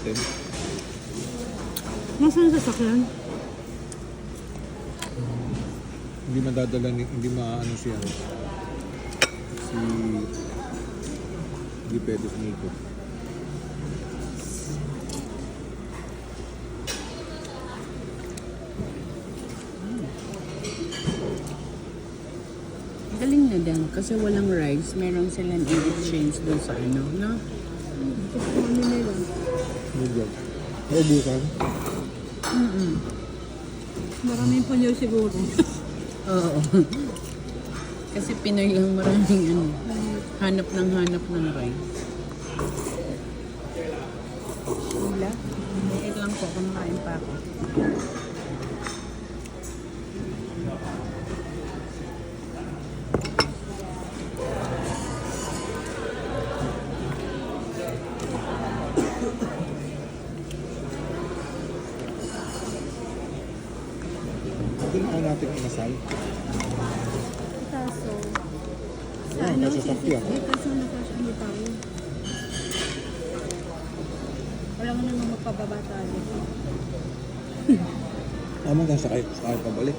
natin. Nasaan sa sakyan? Hindi madadala, hindi maano siya. Hindi pwede sumikot. Galing na din kasi walang rice. Meron silang i-exchange dun sa ano, no? Gusto ko ano nila. Medyo. Naubusan. Maraming panyo siguro. Oo. Kasi Pinoy lang maraming ano, hanap ng rice. Wala. Wait lang po, kumakain pa ako. Doon ako natin inasal. Kaso, sa Ayun, ano, nasa sakyan. kaso nakasano tayo. Wala mo namang magpababa tayo. Sakay pabalik.